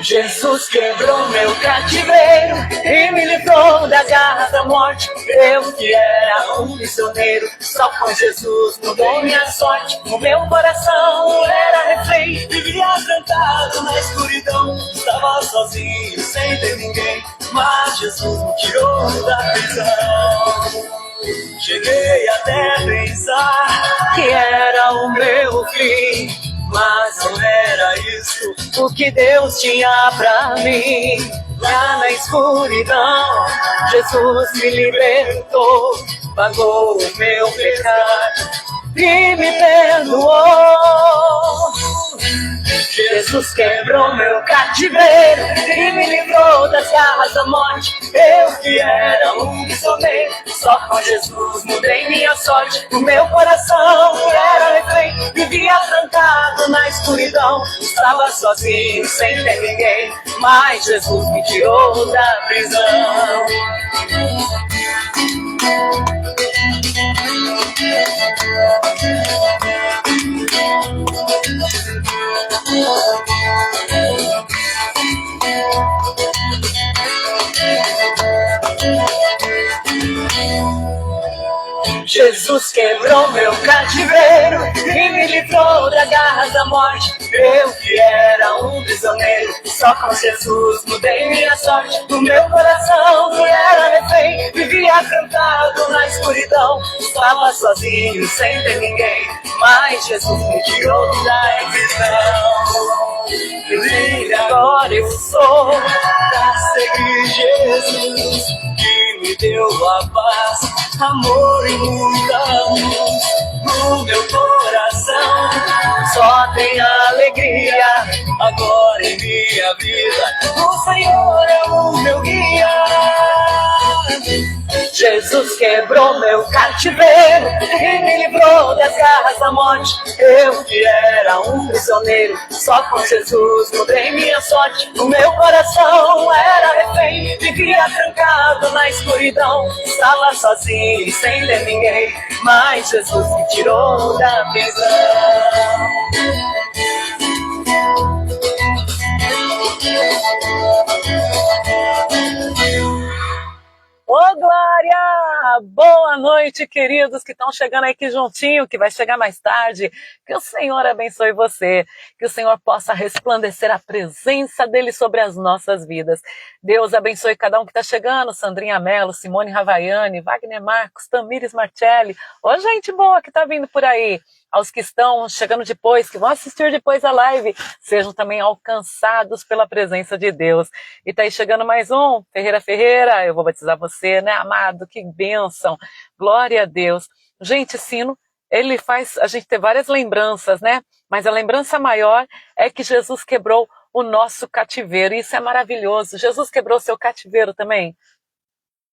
Jesus quebrou meu cativeiro e me livrou das garras da morte. Eu que era um prisioneiro, só com Jesus mudou minha sorte. O meu coração era refém, vivia trancado na escuridão. Estava sozinho, sem ter ninguém, mas Jesus me tirou da prisão. Cheguei até a pensar que era o meu fim, mas não era isso o que Deus tinha pra mim. Lá na escuridão, Jesus me libertou, pagou o meu pecado e me perdoou. Jesus quebrou meu cativeiro e me livrou das garras da morte. Eu que era um prisioneiro, só com Jesus mudei minha sorte. O meu coração era refém, vivia trancado na escuridão. Estava sozinho, sem ter ninguém, mas Jesus me tirou da prisão. Jesus quebrou meu cativeiro e me livrou das garras da morte. Eu que era um prisioneiro, só com Jesus mudei minha sorte. O meu coração era refém, vivia trancado na escuridão. Estava sozinho, sem ter ninguém, mas Jesus me tirou da prisão. E agora eu sou pra seguir Jesus, que me deu a paz, amor e muita luz. No meu coração só tem alegria, agora em minha vida o Senhor é o meu guia. Jesus quebrou meu cativeiro e me livrou das garras da morte. Eu que era um prisioneiro, só com Jesus mudei minha sorte. O meu coração era refém, vivia trancado na escuridão. Estava sozinho, sem ter ninguém, mas Jesus me tirou da prisão. Ô Glória! Boa noite, queridos que estão chegando aqui juntinho, que vai chegar mais tarde. Que o Senhor abençoe você, que o Senhor possa resplandecer a presença dEle sobre as nossas vidas. Deus abençoe cada um que está chegando, Sandrinha Mello, Simone Ravaiani, Wagner Marcos, Tamires Marcelli. Ô gente boa que está vindo por aí. Aos que estão chegando depois, que vão assistir depois a live, sejam também alcançados pela presença de Deus. E tá aí chegando mais um, Ferreira, eu vou batizar você, né, amado? Que bênção, glória a Deus. Gente, sino, ele faz a gente ter várias lembranças, né? Mas a lembrança maior é que Jesus quebrou o nosso cativeiro, e isso é maravilhoso. Jesus quebrou seu cativeiro também?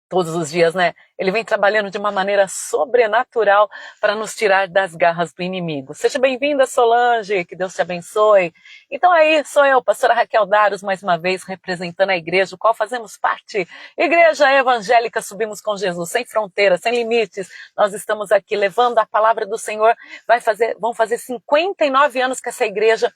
Todos os dias, né? Ele vem trabalhando de uma maneira sobrenatural para nos tirar das garras do inimigo. Seja bem-vinda, Solange, que Deus te abençoe. Então aí, sou eu, pastora Raquel Daros, mais uma vez, representando a igreja, do qual fazemos parte. Igreja Evangélica Subimos com Jesus, sem fronteiras, sem limites. Nós estamos aqui levando a palavra do Senhor. Vão fazer 59 anos que essa igreja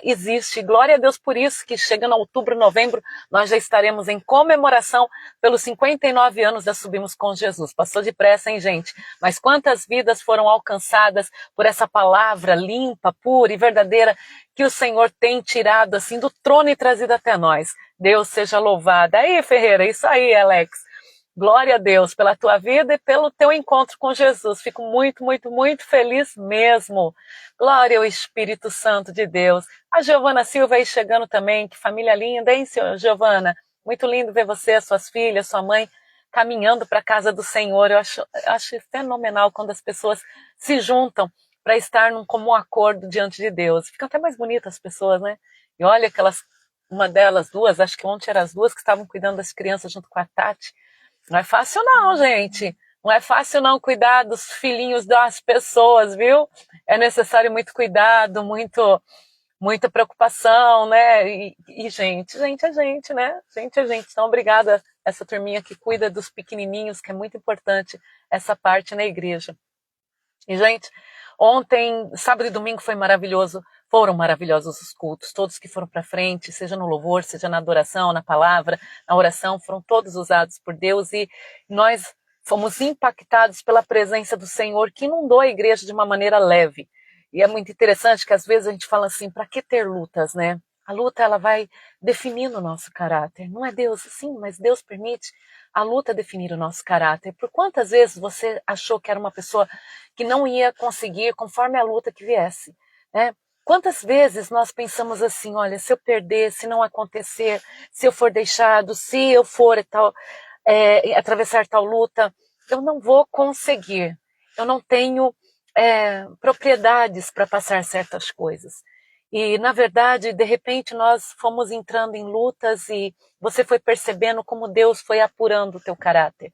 existe. Glória a Deus por isso, que chegando a outubro, novembro, nós já estaremos em comemoração pelos 59 anos da Subimos com Jesus. Passou depressa, hein, gente? Mas quantas vidas foram alcançadas por essa palavra limpa, pura e verdadeira que o Senhor tem tirado assim do trono e trazido até nós. Deus seja louvado. Aí, Ferreira, isso aí, Alex. Glória a Deus pela tua vida e pelo teu encontro com Jesus. Fico muito, muito, muito feliz mesmo. Glória ao Espírito Santo de Deus. A Giovana Silva aí chegando também. Que família linda, hein, Giovana? Muito lindo ver você, suas filhas, sua mãe caminhando para a casa do Senhor. Eu acho fenomenal quando as pessoas se juntam para estar num comum acordo diante de Deus. Ficam até mais bonitas as pessoas, né? E olha uma delas, duas, acho que ontem eram as duas que estavam cuidando das crianças junto com a Tati. Não é fácil não, gente. Não é fácil não cuidar dos filhinhos das pessoas, viu? É necessário muito cuidado, muita preocupação, né? E gente é gente, né? Gente é gente. Então, obrigada essa turminha que cuida dos pequenininhos, que é muito importante essa parte na igreja. E, gente, ontem, sábado e domingo foi maravilhoso. Foram maravilhosos os cultos, todos que foram para frente, seja no louvor, seja na adoração, na palavra, na oração, foram todos usados por Deus e nós fomos impactados pela presença do Senhor que inundou a igreja de uma maneira leve. E é muito interessante que às vezes a gente fala assim, para que ter lutas, né? A luta ela vai definindo o nosso caráter. Não é Deus, sim, mas Deus permite a luta definir o nosso caráter. Por quantas vezes você achou que era uma pessoa que não ia conseguir conforme a luta que viesse, né? Quantas vezes nós pensamos assim, olha, se eu perder, se não acontecer, se eu for deixado, se eu for atravessar tal luta, eu não vou conseguir. Eu não tenho propriedades para passar certas coisas. E, na verdade, de repente, nós fomos entrando em lutas e você foi percebendo como Deus foi apurando o teu caráter.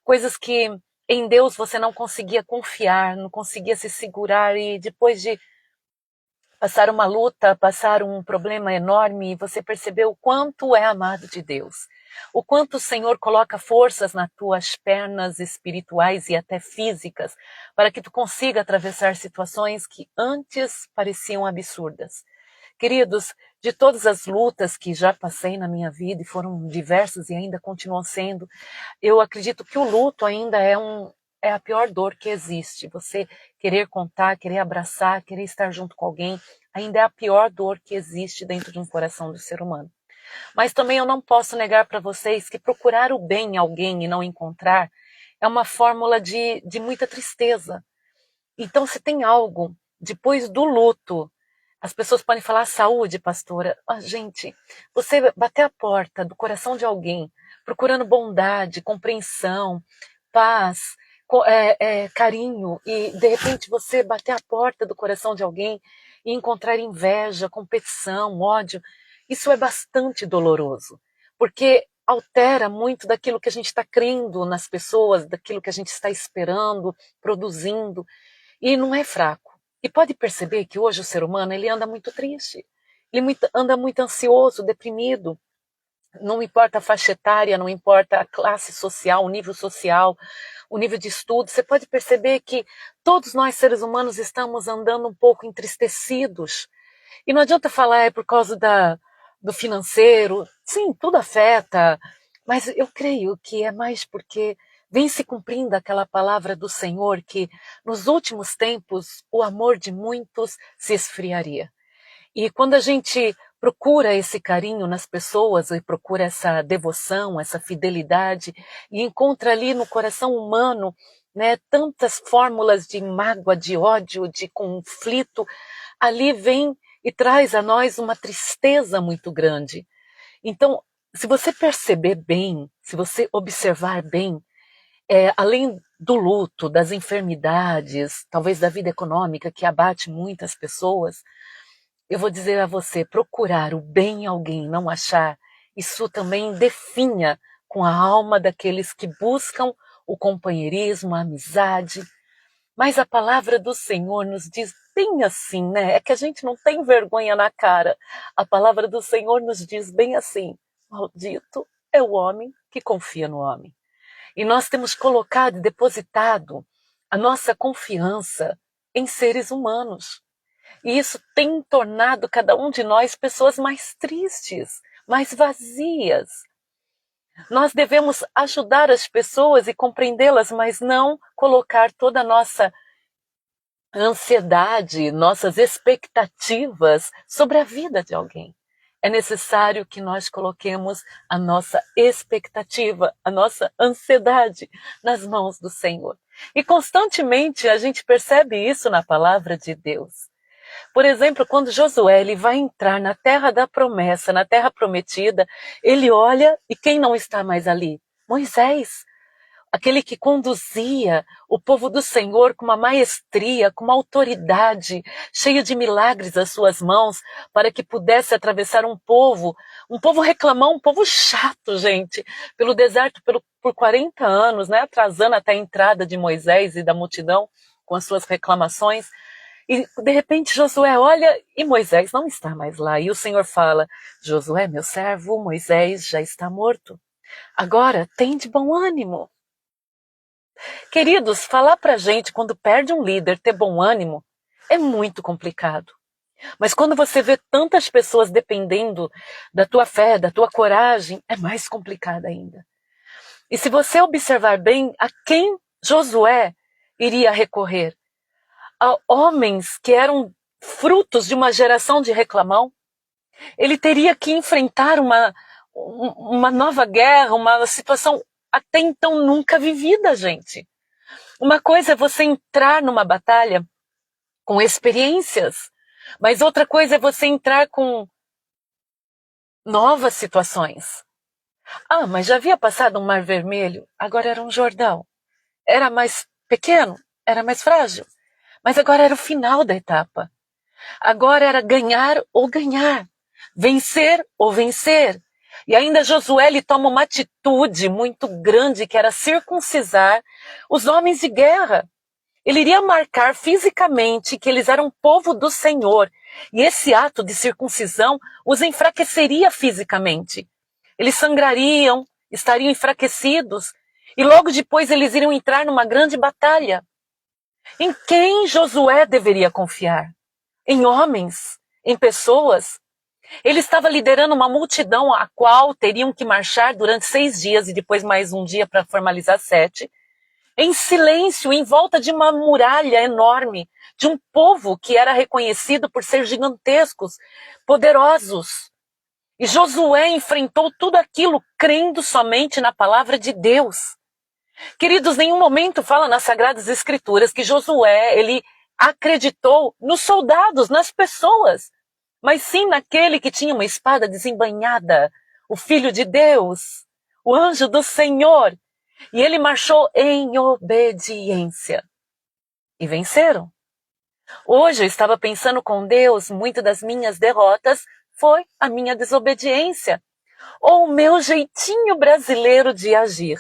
Coisas que em Deus você não conseguia confiar, não conseguia se segurar e depois de passar uma luta, passar um problema enorme, você percebeu o quanto é amado de Deus. O quanto o Senhor coloca forças nas tuas pernas espirituais e até físicas para que tu consiga atravessar situações que antes pareciam absurdas. Queridos, de todas as lutas que já passei na minha vida, e foram diversas e ainda continuam sendo, eu acredito que o luto ainda é a pior dor que existe. Você querer contar, querer abraçar, querer estar junto com alguém, ainda é a pior dor que existe dentro de um coração do ser humano. Mas também eu não posso negar para vocês que procurar o bem em alguém e não encontrar é uma fórmula de muita tristeza. Então, se tem algo depois do luto, as pessoas podem falar saúde, pastora. Gente, você bater a porta do coração de alguém, procurando bondade, compreensão, paz, carinho, e de repente você bater a porta do coração de alguém e encontrar inveja, competição, ódio, isso é bastante doloroso, porque altera muito daquilo que a gente está crendo nas pessoas, daquilo que a gente está esperando, produzindo, e não é fraco. E pode perceber que hoje o ser humano ele anda muito triste, anda muito ansioso, deprimido. Não importa a faixa etária, não importa a classe social, o nível de estudo, você pode perceber que todos nós seres humanos estamos andando um pouco entristecidos. E não adianta falar é por causa do financeiro. Sim, tudo afeta, mas eu creio que é mais porque vem se cumprindo aquela palavra do Senhor que nos últimos tempos o amor de muitos se esfriaria. E quando a gente procura esse carinho nas pessoas e procura essa devoção, essa fidelidade e encontra ali no coração humano, né, tantas fórmulas de mágoa, de ódio, de conflito, ali vem e traz a nós uma tristeza muito grande. Então, se você perceber bem, se você observar bem, além do luto, das enfermidades, talvez da vida econômica que abate muitas pessoas, eu vou dizer a você, procurar o bem em alguém, não achar, isso também definha com a alma daqueles que buscam o companheirismo, a amizade. Mas a palavra do Senhor nos diz bem assim, né? É que a gente não tem vergonha na cara. A palavra do Senhor nos diz bem assim: maldito é o homem que confia no homem. E nós temos colocado e depositado a nossa confiança em seres humanos. E isso tem tornado cada um de nós pessoas mais tristes, mais vazias. Nós devemos ajudar as pessoas e compreendê-las, mas não colocar toda a nossa ansiedade, nossas expectativas sobre a vida de alguém. É necessário que nós coloquemos a nossa expectativa, a nossa ansiedade nas mãos do Senhor. E constantemente a gente percebe isso na palavra de Deus. Por exemplo, quando Josué ele vai entrar na terra da promessa, na terra prometida, ele olha e quem não está mais ali? Moisés, aquele que conduzia o povo do Senhor com uma maestria, com uma autoridade, cheio de milagres às suas mãos, para que pudesse atravessar um povo reclamão, um povo chato, gente, pelo deserto por 40 anos, né, atrasando até a entrada de Moisés e da multidão com as suas reclamações. E de repente Josué olha e Moisés não está mais lá. E o Senhor fala: Josué, meu servo, Moisés já está morto. Agora tem de bom ânimo. Queridos, falar pra gente quando perde um líder ter bom ânimo é muito complicado. Mas quando você vê tantas pessoas dependendo da tua fé, da tua coragem, é mais complicado ainda. E se você observar bem, a quem Josué iria recorrer? A homens que eram frutos de uma geração de reclamão. Ele teria que enfrentar uma nova guerra, uma situação até então nunca vivida, gente. Uma coisa é você entrar numa batalha com experiências, mas outra coisa é você entrar com novas situações. Ah, mas já havia passado um mar vermelho, agora era um Jordão. Era mais pequeno, era mais frágil, mas agora era o final da etapa. Agora era ganhar ou ganhar, vencer ou vencer. E ainda Josué ele toma uma atitude muito grande, que era circuncisar os homens de guerra. Ele iria marcar fisicamente que eles eram povo do Senhor. E esse ato de circuncisão os enfraqueceria fisicamente. Eles sangrariam, estariam enfraquecidos, e logo depois eles iriam entrar numa grande batalha. Em quem Josué deveria confiar? Em homens? Em pessoas? Ele estava liderando uma multidão a qual teriam que marchar durante 6 dias e depois mais um dia para formalizar 7, em silêncio, em volta de uma muralha enorme, de um povo que era reconhecido por ser gigantescos, poderosos. E Josué enfrentou tudo aquilo crendo somente na palavra de Deus. Queridos, nenhum momento fala nas Sagradas Escrituras que Josué, ele acreditou nos soldados, nas pessoas, mas sim naquele que tinha uma espada desembainhada, o Filho de Deus, o anjo do Senhor. E ele marchou em obediência. E venceram. Hoje eu estava pensando com Deus, muitas das minhas derrotas foi a minha desobediência, ou o meu jeitinho brasileiro de agir.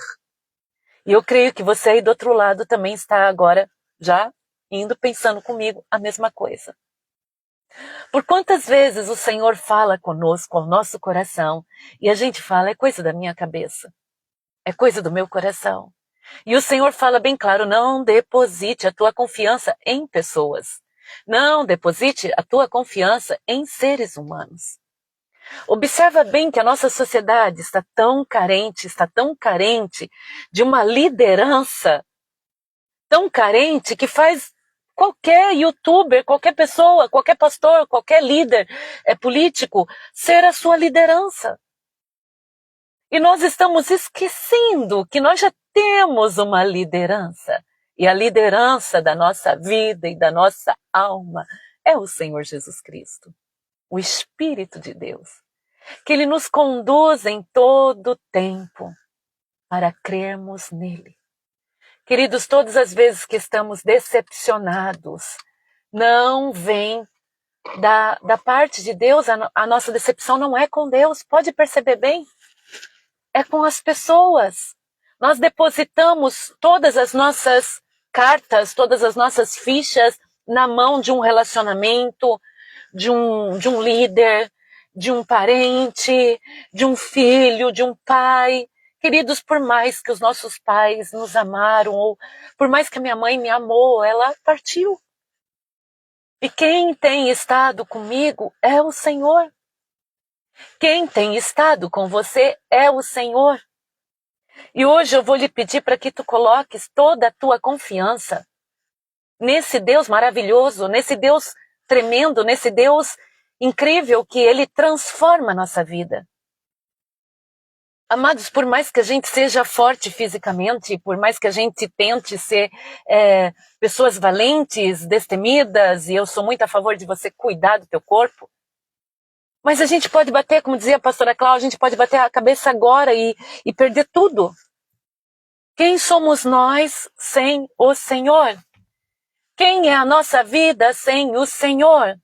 E eu creio que você aí do outro lado também está agora já indo pensando comigo a mesma coisa. Por quantas vezes o Senhor fala conosco, ao nosso coração, e a gente fala, é coisa da minha cabeça, é coisa do meu coração. E o Senhor fala bem claro, não deposite a tua confiança em pessoas. Não deposite a tua confiança em seres humanos. Observa bem que a nossa sociedade está tão carente de uma liderança tão carente que faz qualquer youtuber, qualquer pessoa, qualquer pastor, qualquer líder político ser a sua liderança. E nós estamos esquecendo que nós já temos uma liderança. E a liderança da nossa vida e da nossa alma é o Senhor Jesus Cristo, o Espírito de Deus, que Ele nos conduz em todo o tempo para crermos nele. Queridos, todas as vezes que estamos decepcionados, não vem da parte de Deus, a nossa decepção não é com Deus, pode perceber bem? É com as pessoas. Nós depositamos todas as nossas cartas, todas as nossas fichas na mão de um relacionamento, de um líder, de um parente, de um filho, de um pai. Queridos, por mais que os nossos pais nos amaram, ou por mais que a minha mãe me amou, ela partiu. E quem tem estado comigo é o Senhor. Quem tem estado com você é o Senhor. E hoje eu vou lhe pedir para que tu coloques toda a tua confiança nesse Deus maravilhoso, nesse Deus tremendo, nesse Deus incrível que Ele transforma a nossa vida. Amados, por mais que a gente seja forte fisicamente, por mais que a gente tente ser pessoas valentes, destemidas, e eu sou muito a favor de você cuidar do teu corpo, mas a gente pode bater, como dizia a pastora Cláudia, a gente pode bater a cabeça agora e perder tudo. Quem somos nós sem o Senhor? Quem é a nossa vida sem o Senhor?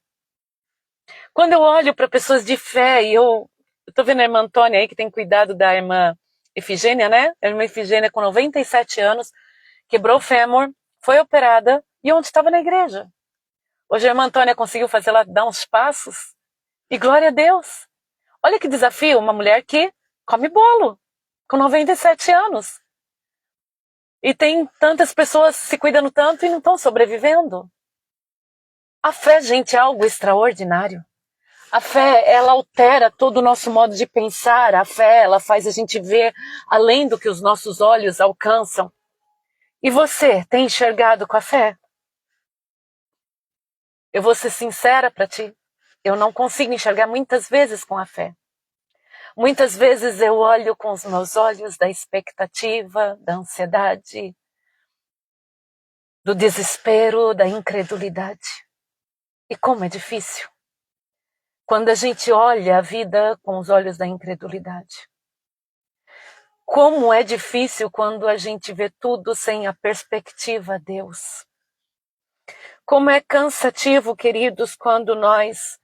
Quando eu olho para pessoas de fé, e eu estou vendo a irmã Antônia aí, que tem cuidado da irmã Efigênia, né? A irmã Efigênia, com 97 anos, quebrou o fêmur, foi operada, e onde estava na igreja. Hoje a irmã Antônia conseguiu fazer ela dar uns passos, e glória a Deus. Olha que desafio, uma mulher que come bolo, com 97 anos. E tem tantas pessoas se cuidando tanto e não estão sobrevivendo. A fé, gente, é algo extraordinário. A fé, ela altera todo o nosso modo de pensar. A fé, ela faz a gente ver além do que os nossos olhos alcançam. E você tem enxergado com a fé? Eu vou ser sincera para ti. Eu não consigo enxergar muitas vezes com a fé. Muitas vezes eu olho com os meus olhos da expectativa, da ansiedade, do desespero, da incredulidade. E como é difícil quando a gente olha a vida com os olhos da incredulidade. Como é difícil quando a gente vê tudo sem a perspectiva de Deus. Como é cansativo, queridos, quando nós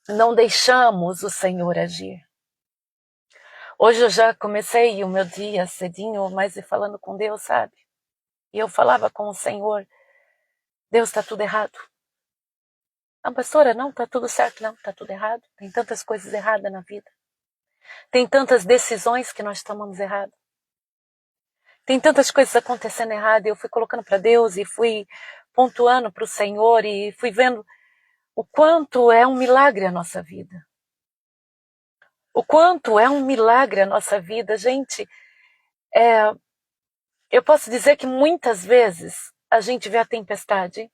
não deixamos o Senhor agir. Hoje eu já comecei o meu dia cedinho, mas falando com Deus, sabe? E eu falava com o Senhor, Deus, está tudo errado. A pastora, não, está tudo certo, não, está tudo errado. Tem tantas coisas erradas na vida. Tem tantas decisões que nós tomamos errado. Tem tantas coisas acontecendo errado. E eu fui colocando para Deus e fui pontuando para o Senhor e fui vendo o quanto é um milagre a nossa vida. O quanto é um milagre a nossa vida. Gente, eu posso dizer que muitas vezes a gente vê a tempestade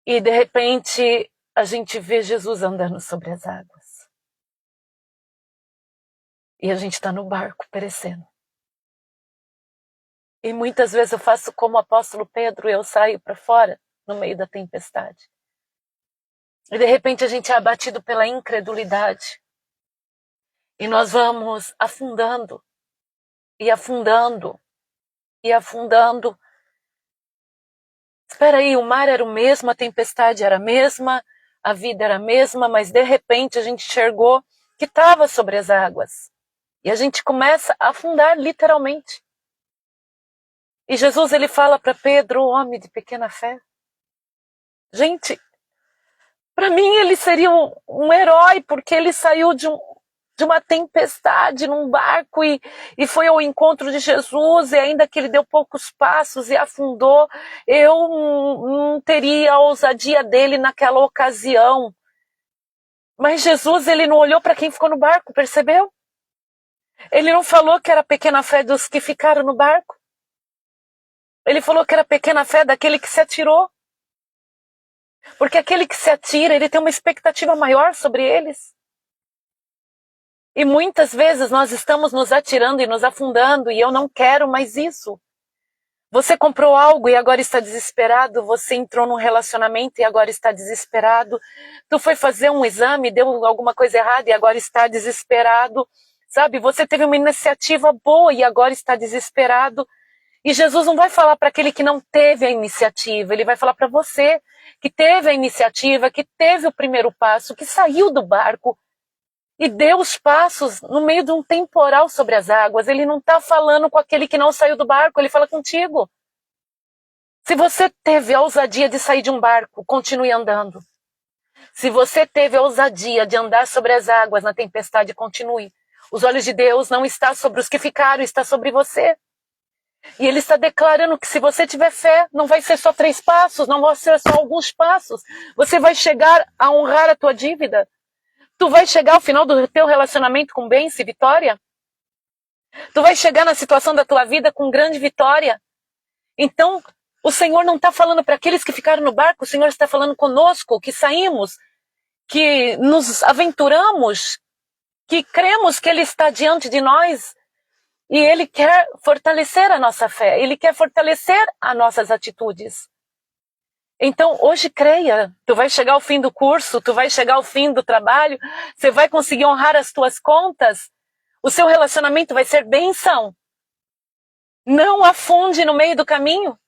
e de repente a gente vê Jesus andando sobre as águas. E a gente está no barco perecendo. E muitas vezes eu faço como o apóstolo Pedro, eu saio para fora no meio da tempestade. E de repente a gente é abatido pela incredulidade. E nós vamos afundando, e afundando, e afundando. Espera aí, o mar era o mesmo, a tempestade era a mesma, a vida era a mesma, mas de repente a gente enxergou que estava sobre as águas. E a gente começa a afundar literalmente. E Jesus, ele fala para Pedro, homem de pequena fé. Gente, para mim ele seria um herói, porque ele saiu de uma tempestade num barco e foi ao encontro de Jesus, e ainda que ele deu poucos passos e afundou, eu não teria a ousadia dele naquela ocasião. Mas Jesus, ele não olhou para quem ficou no barco, percebeu? Ele não falou que era a pequena fé dos que ficaram no barco. Ele falou que era a pequena fé daquele que se atirou. Porque aquele que se atira, ele tem uma expectativa maior sobre eles. E muitas vezes nós estamos nos atirando e nos afundando, e eu não quero mais isso. Você comprou algo e agora está desesperado, você entrou num relacionamento e agora está desesperado, tu foi fazer um exame, deu alguma coisa errada e agora está desesperado, sabe? Você teve uma iniciativa boa e agora está desesperado. E Jesus não vai falar para aquele que não teve a iniciativa, ele vai falar para você que teve a iniciativa, que teve o primeiro passo, que saiu do barco e deu os passos no meio de um temporal sobre as águas. Ele não está falando com aquele que não saiu do barco, ele fala contigo. Se você teve a ousadia de sair de um barco, continue andando. Se você teve a ousadia de andar sobre as águas na tempestade, continue. Os olhos de Deus não estão sobre os que ficaram, está sobre você. E ele está declarando que se você tiver fé, não vai ser só 3 passos, não vai ser só alguns passos. Você vai chegar a honrar a tua dívida. Tu vai chegar ao final do teu relacionamento com bênção e vitória. Tu vai chegar na situação da tua vida com grande vitória. Então, o Senhor não está falando para aqueles que ficaram no barco, o Senhor está falando conosco, que saímos, que nos aventuramos, que cremos que Ele está diante de nós. E Ele quer fortalecer a nossa fé, Ele quer fortalecer as nossas atitudes. Então, hoje creia, tu vai chegar ao fim do curso, tu vai chegar ao fim do trabalho, você vai conseguir honrar as tuas contas, o seu relacionamento vai ser bênção. Não afunde no meio do caminho.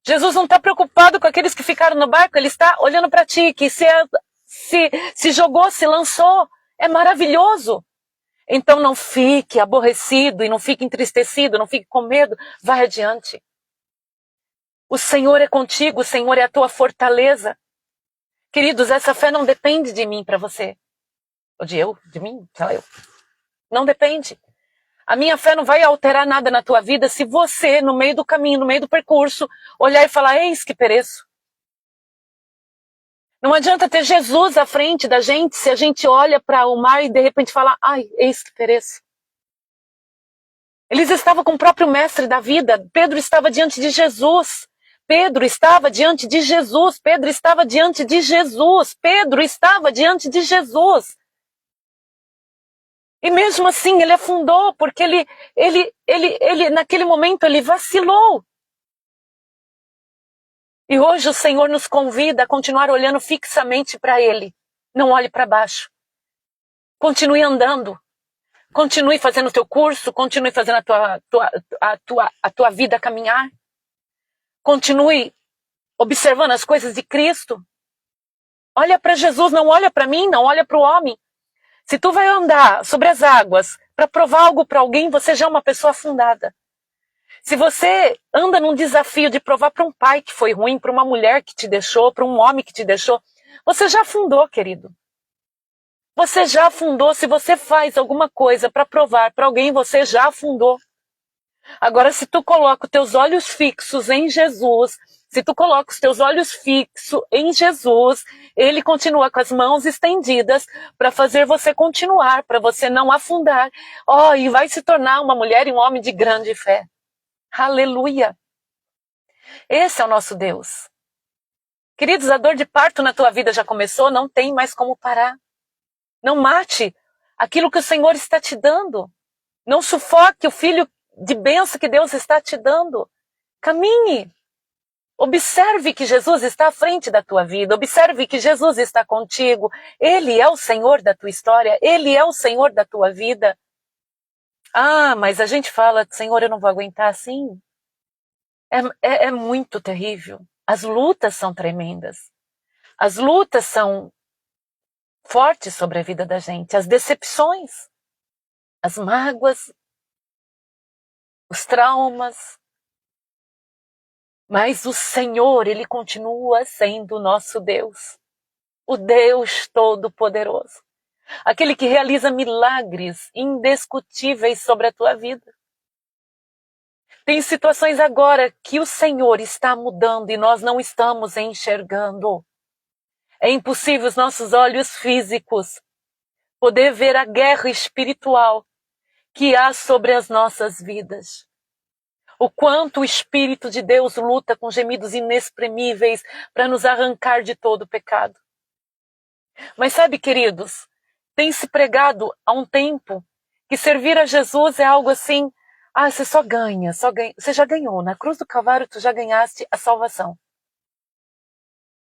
Jesus não está preocupado com aqueles que ficaram no barco, Ele está olhando para ti, que se jogou, se lançou, é maravilhoso. Então não fique aborrecido e não fique entristecido, não fique com medo, vai adiante. O Senhor é contigo, o Senhor é a tua fortaleza. Queridos, essa fé não depende de mim para você. Ou de mim, só eu. Não depende. A minha fé não vai alterar nada na tua vida se você, no meio do caminho, no meio do percurso, olhar e falar, eis que pereço. Não adianta ter Jesus à frente da gente se a gente olha para o mar e de repente fala, ai, eis que pereço. Eles estavam com o próprio mestre da vida. Pedro estava diante de Jesus. Pedro estava diante de Jesus. Pedro estava diante de Jesus. Pedro estava diante de Jesus. E mesmo assim ele afundou, porque ele naquele momento ele vacilou. E hoje o Senhor nos convida a continuar olhando fixamente para Ele. Não olhe para baixo. Continue andando. Continue fazendo o teu curso. Continue fazendo a tua vida caminhar. Continue observando as coisas de Cristo. Olha para Jesus, não olha para mim, não olha para o homem. Se tu vai andar sobre as águas para provar algo para alguém, você já é uma pessoa afundada. Se você anda num desafio de provar para um pai que foi ruim, para uma mulher que te deixou, para um homem que te deixou, você já afundou, querido. Você já afundou. Se você faz alguma coisa para provar para alguém, você já afundou. Agora, se tu coloca os teus olhos fixos em Jesus, se tu coloca os teus olhos fixos em Jesus, Ele continua com as mãos estendidas para fazer você continuar, para você não afundar. E vai se tornar uma mulher e um homem de grande fé. Aleluia! Esse é o nosso Deus. Queridos, a dor de parto na tua vida já começou, não tem mais como parar. Não mate aquilo que o Senhor está te dando. Não sufoque o filho de bênção que Deus está te dando. Caminhe. Observe que Jesus está à frente da tua vida. Observe que Jesus está contigo. Ele é o Senhor da tua história. Ele é o Senhor da tua vida. Mas a gente fala, Senhor, eu não vou aguentar assim. É muito terrível. As lutas são tremendas. As lutas são fortes sobre a vida da gente. As decepções, as mágoas, os traumas. Mas o Senhor, Ele continua sendo o nosso Deus. O Deus Todo-Poderoso. Aquele que realiza milagres indiscutíveis sobre a tua vida. Tem situações agora que o Senhor está mudando e nós não estamos enxergando. É impossível os nossos olhos físicos poder ver a guerra espiritual que há sobre as nossas vidas. O quanto o Espírito de Deus luta com gemidos inexprimíveis para nos arrancar de todo o pecado. Mas sabe, queridos, tem se pregado há um tempo que servir a Jesus é algo assim, você só ganha. Você já ganhou, na cruz do Calvário tu já ganhaste a salvação.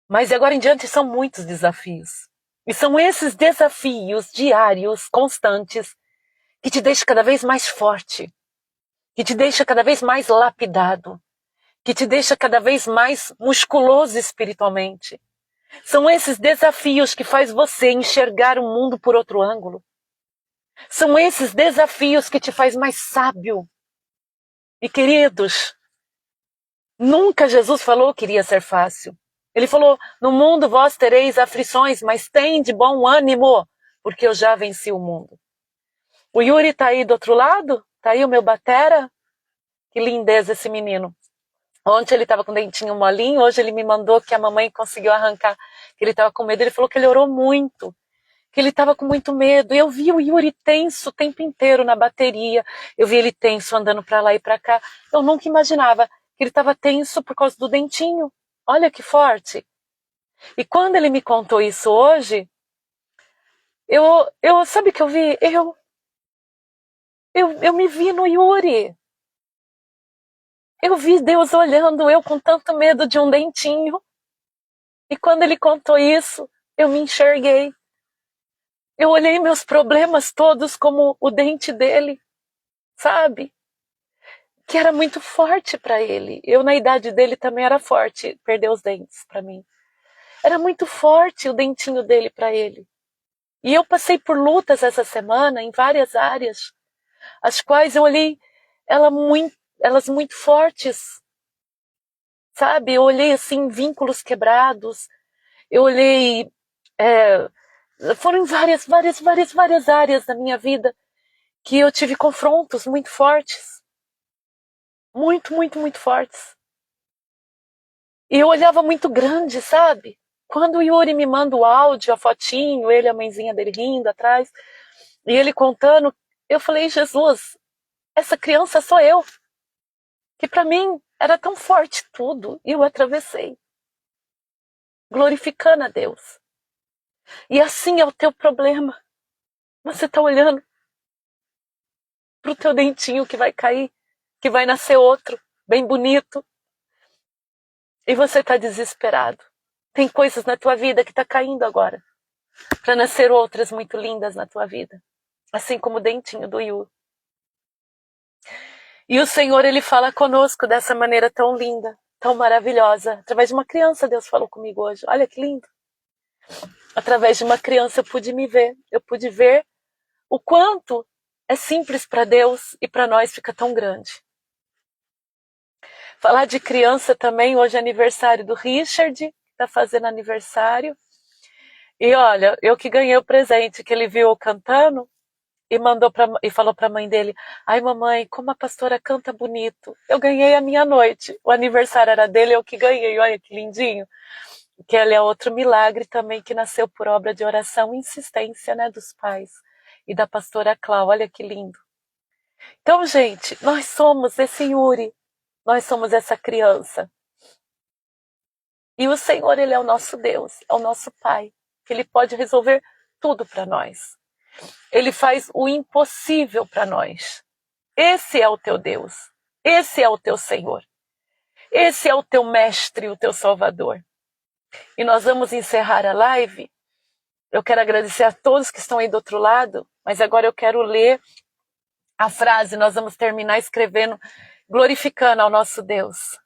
Mas de agora em diante são muitos desafios. E são esses desafios diários, constantes, que te deixam cada vez mais forte, que te deixa cada vez mais lapidado, que te deixa cada vez mais musculoso espiritualmente. São esses desafios que faz você enxergar o mundo por outro ângulo. São esses desafios que te faz mais sábio. E queridos, nunca Jesus falou que iria ser fácil. Ele falou, no mundo vós tereis aflições, mas tende bom ânimo, porque eu já venci o mundo. O Yuri está aí do outro lado? Está aí o meu batera? Que lindeza esse menino. Ontem ele estava com o dentinho molinho, hoje ele me mandou que a mamãe conseguiu arrancar, que ele estava com medo. Ele falou que ele orou muito, que ele estava com muito medo. Eu vi o Yuri tenso o tempo inteiro na bateria. Eu vi ele tenso andando para lá e para cá. Eu nunca imaginava que ele estava tenso por causa do dentinho. Olha que forte. E quando ele me contou isso hoje, sabe o que eu vi? Eu me vi no Yuri. Eu vi Deus olhando eu com tanto medo de um dentinho. E quando ele contou isso, eu me enxerguei. Eu olhei meus problemas todos como o dente dele, sabe? Que era muito forte para ele. Eu, na idade dele, também era forte perder os dentes para mim. Era muito forte o dentinho dele para ele. E eu passei por lutas essa semana em várias áreas, as quais eu olhei elas muito fortes, sabe? Eu olhei assim vínculos quebrados, eu olhei, foram várias áreas da minha vida que eu tive confrontos muito fortes. Muito, muito, muito fortes. E eu olhava muito grande, sabe? Quando o Yuri me manda o áudio, a fotinho, ele, a mãezinha dele rindo atrás, e ele contando, eu falei, Jesus, essa criança sou eu. Que para mim era tão forte tudo, e eu atravessei. Glorificando a Deus. E assim é o teu problema. Você está olhando para o teu dentinho que vai cair, que vai nascer outro, bem bonito. E você está desesperado. Tem coisas na tua vida que está caindo agora, para nascer outras muito lindas na tua vida. Assim como o dentinho do Yu. E o Senhor, Ele fala conosco dessa maneira tão linda, tão maravilhosa. Através de uma criança, Deus falou comigo hoje. Olha que lindo. Através de uma criança eu pude me ver. Eu pude ver o quanto é simples para Deus e para nós fica tão grande. Falar de criança também, hoje é aniversário do Richard, que está fazendo aniversário. E olha, eu que ganhei o presente que ele viu eu cantando e falou para a mãe dele, ai mamãe, como a pastora canta bonito. Eu ganhei a minha noite. O aniversário era dele, eu que ganhei. Olha que lindinho. Que ele é outro milagre também que nasceu por obra de oração e insistência, né, dos pais. E da pastora Clau, olha que lindo. Então, gente, nós somos esse Yuri. Nós somos essa criança. E o Senhor, Ele é o nosso Deus, é o nosso Pai. Ele pode resolver tudo para nós. Ele faz o impossível para nós. Esse é o teu Deus. Esse é o teu Senhor. Esse é o teu Mestre, o teu Salvador. E nós vamos encerrar a live. Eu quero agradecer a todos que estão aí do outro lado, mas agora eu quero ler a frase, nós vamos terminar escrevendo, glorificando ao nosso Deus.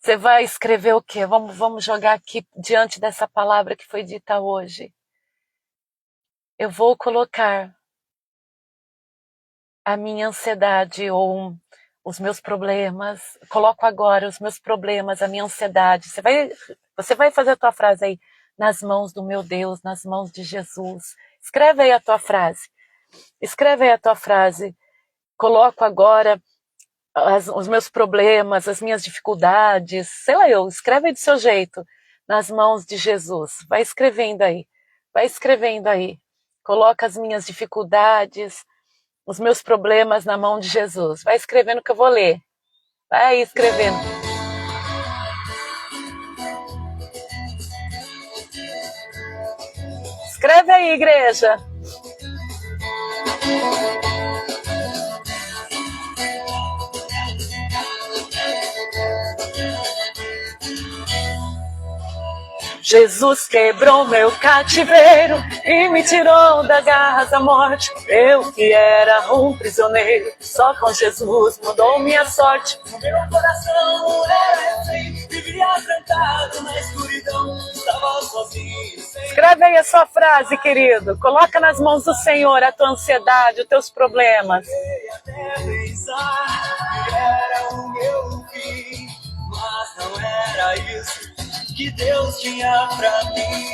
Você vai escrever o quê? Vamos jogar aqui diante dessa palavra que foi dita hoje. Eu vou colocar a minha ansiedade ou os meus problemas, coloco agora os meus problemas, a minha ansiedade. Você vai fazer a tua frase aí, nas mãos do meu Deus, nas mãos de Jesus. Escreve aí a tua frase. Escreve aí a tua frase. Coloco agora os meus problemas, as minhas dificuldades, sei lá escreve aí do seu jeito, nas mãos de Jesus. Vai escrevendo aí. Vai escrevendo aí. Coloca as minhas dificuldades, os meus problemas na mão de Jesus. Vai escrevendo que eu vou ler. Vai aí escrevendo. Escreve aí, igreja. Jesus quebrou meu cativeiro e me tirou das garras da morte. Eu que era um prisioneiro, só com Jesus mudou minha sorte. O meu coração era refém, vivia trancado na escuridão, estava sozinho. Escreve aí a sua frase, querido. Coloca nas mãos do Senhor a tua ansiedade, os teus problemas. Até pensar que era o meu fim, mas não era isso que Deus tinha pra mim.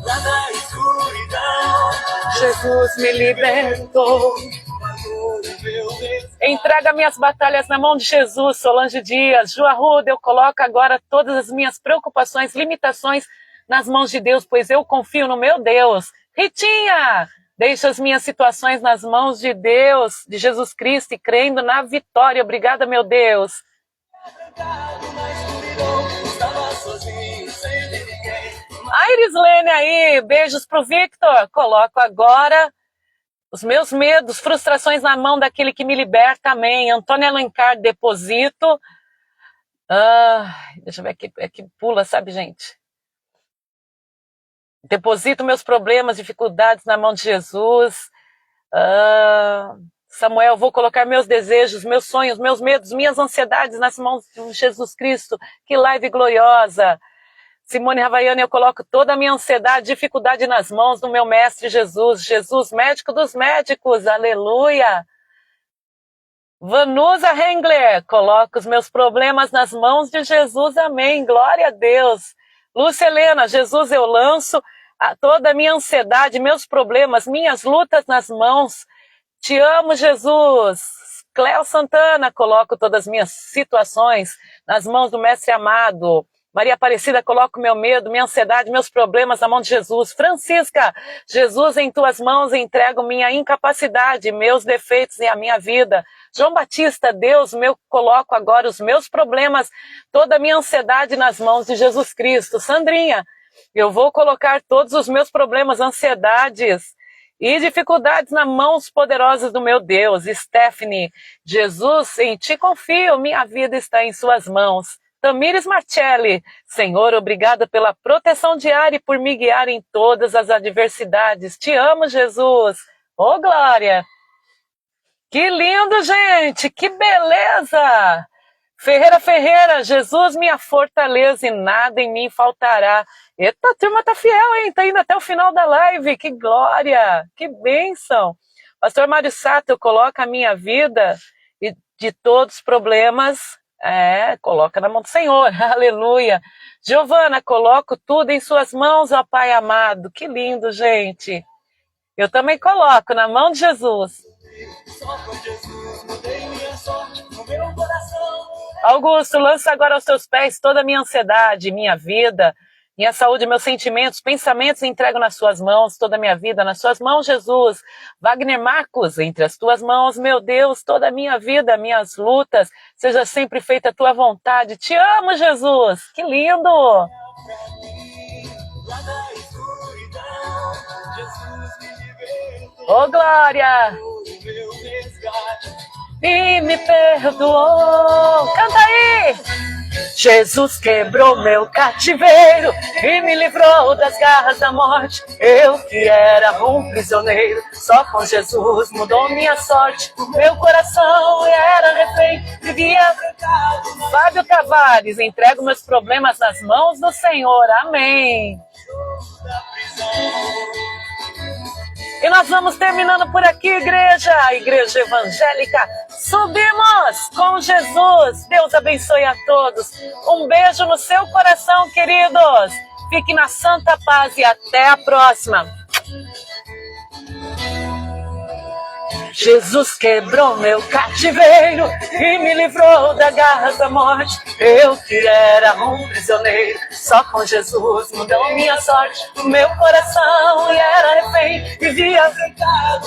Lá na escuridão, Jesus me libertou. Entrega minhas batalhas na mão de Jesus, Solange Dias. Ju Arruda, eu coloco agora todas as minhas preocupações, limitações nas mãos de Deus, pois eu confio no meu Deus. Ritinha, deixa as minhas situações nas mãos de Deus, de Jesus Cristo, e crendo na vitória. Obrigada, meu Deus. A Irislene aí, beijos pro Victor. Coloco agora os meus medos, frustrações na mão daquele que me liberta, amém. Antônia Alencar, deposito. Deixa eu ver aqui, é que pula, sabe, gente? Deposito meus problemas, dificuldades na mão de Jesus. Samuel, vou colocar meus desejos, meus sonhos, meus medos, minhas ansiedades nas mãos de Jesus Cristo. Que live gloriosa. Simone Havaiana, eu coloco toda a minha ansiedade, dificuldade nas mãos do meu mestre Jesus. Jesus, médico dos médicos, aleluia. Vanusa Hengler, coloco os meus problemas nas mãos de Jesus, amém, glória a Deus. Lúcia Helena, Jesus, eu lanço toda a minha ansiedade, meus problemas, minhas lutas nas mãos Te amo, Jesus. Cléo Santana, coloco todas as minhas situações nas mãos do Mestre amado. Maria Aparecida, coloco meu medo, minha ansiedade, meus problemas na mão de Jesus. Francisca, Jesus, em tuas mãos entrego minha incapacidade, meus defeitos e a minha vida. João Batista, Deus, coloco agora os meus problemas, toda a minha ansiedade nas mãos de Jesus Cristo. Sandrinha, eu vou colocar todos os meus problemas, ansiedades e dificuldades nas mãos poderosas do meu Deus. Stephanie, Jesus, em ti confio, minha vida está em suas mãos. Tamires Marcelli, Senhor, obrigada pela proteção diária e por me guiar em todas as adversidades. Te amo, Jesus. Ô, glória! Que lindo, gente! Que beleza! Ferreira, Jesus, minha fortaleza e nada em mim faltará. Eita, a turma tá fiel, hein? Tá indo até o final da live. Que glória! Que bênção! Pastor Mário Sato, coloca a minha vida e de todos os problemas... coloca na mão do Senhor, aleluia. Giovana, coloco tudo em suas mãos, ó Pai amado. Que lindo, gente. Eu também coloco na mão de Jesus. Augusto, lança agora aos teus pés toda a minha ansiedade, minha vida, minha saúde, meus sentimentos, pensamentos, entrego nas suas mãos, toda a minha vida nas suas mãos, Jesus. Wagner Marcos, entre as tuas mãos, meu Deus, toda a minha vida, minhas lutas, seja sempre feita a tua vontade. Te amo, Jesus. Que lindo! Oh, glória! E me perdoou. Canta aí! Jesus quebrou meu cativeiro e me livrou das garras da morte. Eu que era um prisioneiro, só com Jesus mudou minha sorte. Meu coração era refém, vivia. Fábio Tavares, entrego meus problemas nas mãos do Senhor. Amém. E nós vamos terminando por aqui, igreja evangélica. Subimos com Jesus. Deus abençoe a todos. Um beijo no seu coração, queridos. Fique na santa paz e até a próxima. Jesus quebrou meu cativeiro e me livrou da garra da morte. Eu que era um prisioneiro, só com Jesus mudou minha sorte. O meu coração era refém, vivia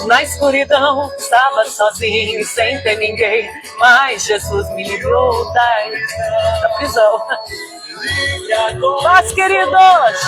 na escuridão, estava sozinho e sem ter ninguém. Mas Jesus me livrou da prisão. Paz, queridos!